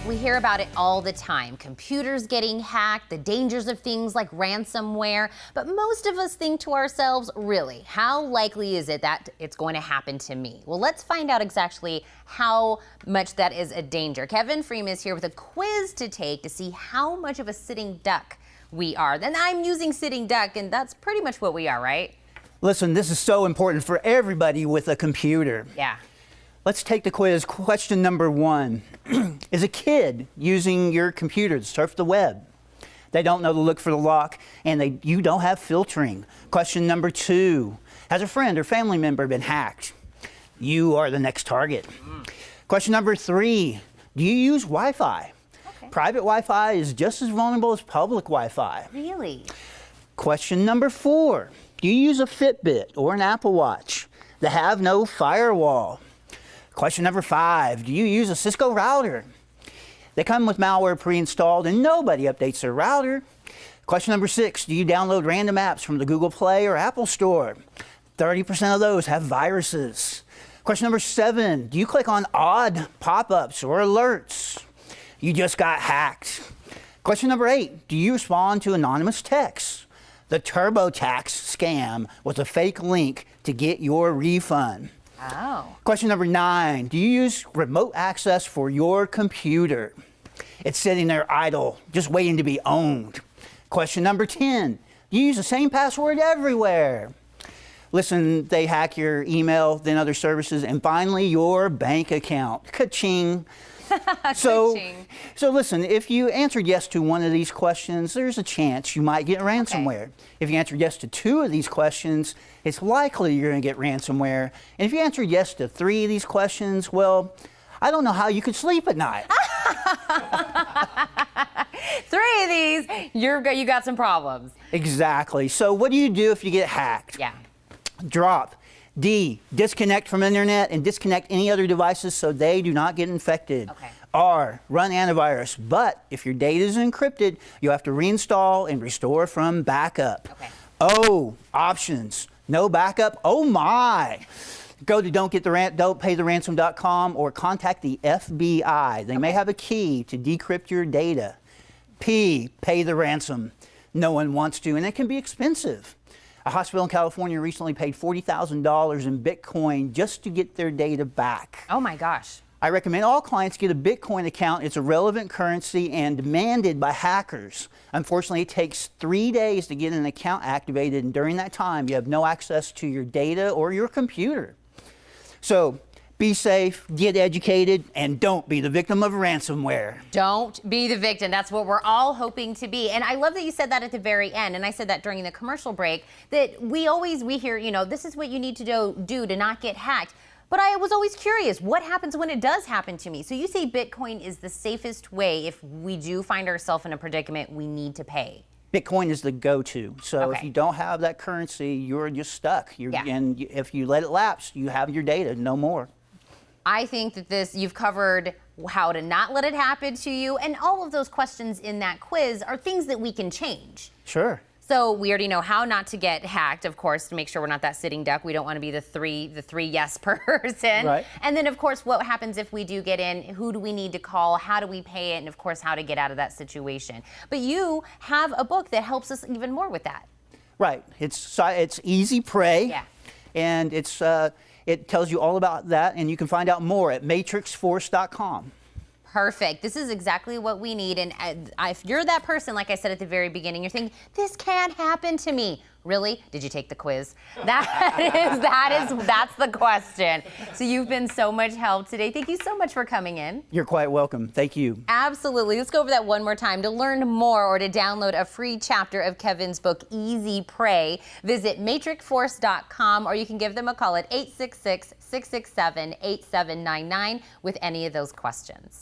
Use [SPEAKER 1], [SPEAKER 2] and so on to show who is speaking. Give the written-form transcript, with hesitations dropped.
[SPEAKER 1] We hear about it all the time. Computers getting hacked, the dangers of things like ransomware. But most of us think to ourselves, really, how likely is it that it's going to happen to me? Well, let's find out exactly how much that is a danger. Kevin Fream is here with a quiz to take to see how much of a sitting duck we are. Then I'm using sitting duck, and that's pretty much what we are, right?
[SPEAKER 2] Listen, this is so important for everybody with a computer.
[SPEAKER 1] Yeah.
[SPEAKER 2] Let's take the quiz. Question number 1. Is a kid using your computer to surf the web? They don't know to look for the lock, and you don't have filtering. Question number 2. Has a friend or family member been hacked? You are the next target. Question number 3. Do you use Wi-Fi?
[SPEAKER 1] Okay.
[SPEAKER 2] Private Wi-Fi is just as vulnerable as public Wi-Fi.
[SPEAKER 1] Really?
[SPEAKER 2] Question number 4. Do you use a Fitbit or an Apple Watch that have no firewall? Question number 5, do you use a Cisco router? They come with malware pre-installed and nobody updates their router. Question number 6, do you download random apps from the Google Play or Apple Store? 30% of those have viruses. Question number 7, do you click on odd pop-ups or alerts? You just got hacked. Question number 8, do you respond to anonymous texts? The TurboTax scam was a fake link to get your refund.
[SPEAKER 1] Oh.
[SPEAKER 2] Question number 9, do you use remote access for your computer? It's sitting there idle, just waiting to be owned. Question number 10, do you use the same password everywhere? Listen, they hack your email, then other services, and finally your bank account. Ka-ching. So listen, if you answered yes to one of these questions, there's a chance you might get ransomware. Okay. If you answered yes to 2 of these questions, it's likely you're going to get ransomware. And if you answered yes to 3 of these questions, well, I don't know how you could sleep at night.
[SPEAKER 1] 3 of these, you got some problems.
[SPEAKER 2] Exactly. So what do you do if you get hacked?
[SPEAKER 1] Yeah.
[SPEAKER 2] Drop. D, disconnect from internet and disconnect any other devices so they do not get infected.
[SPEAKER 1] Okay.
[SPEAKER 2] R, run antivirus. But if your data is encrypted, you have to reinstall and restore from backup.
[SPEAKER 1] Okay.
[SPEAKER 2] O, options. No backup. Oh my. Go to don'tpaytheransom.com or contact the FBI. They may have a key to decrypt your data. P, pay the ransom. No one wants to, and it can be expensive. A hospital in California recently paid $40,000 in Bitcoin just to get their data back.
[SPEAKER 1] Oh my gosh.
[SPEAKER 2] I recommend all clients get a Bitcoin account. It's a relevant currency and demanded by hackers. Unfortunately, it takes 3 days to get an account activated, and during that time, you have no access to your data or your computer. So be safe, get educated, and don't be the victim of ransomware.
[SPEAKER 1] Don't be the victim. That's what we're all hoping to be. And I love that you said that at the very end. And I said that during the commercial break, that we hear, this is what you need to do to not get hacked. But I was always curious, what happens when it does happen to me? So you say Bitcoin is the safest way if we do find ourselves in a predicament we need to pay.
[SPEAKER 2] Bitcoin is the go-to. So
[SPEAKER 1] Okay.
[SPEAKER 2] if you don't have that currency, you're just stuck. And if you let it lapse, you have your data, no more.
[SPEAKER 1] I think that you've covered how to not let it happen to you, and all of those questions in that quiz are things that we can change.
[SPEAKER 2] Sure.
[SPEAKER 1] So we already know how not to get hacked, of course, to make sure we're not that sitting duck. We don't want to be the three yes person.
[SPEAKER 2] Right.
[SPEAKER 1] And then, of course, what happens if we do get in? Who do we need to call? How do we pay it? And, of course, how to get out of that situation. But you have a book that helps us even more with that.
[SPEAKER 2] Right. It's Easy Pray.
[SPEAKER 1] Yeah.
[SPEAKER 2] And it tells you all about that, and you can find out more at matrixforce.com.
[SPEAKER 1] Perfect. This is exactly what we need. And if you're that person, like I said at the very beginning, you're thinking, this can't happen to me. Really? Did you take the quiz? That's the question. So you've been so much help today. Thank you so much for coming in.
[SPEAKER 2] You're quite welcome. Thank you.
[SPEAKER 1] Absolutely. Let's go over that one more time. To learn more or to download a free chapter of Kevin's book, Easy Pray, visit matrixforce.com, or you can give them a call at 866-667-8799 with any of those questions.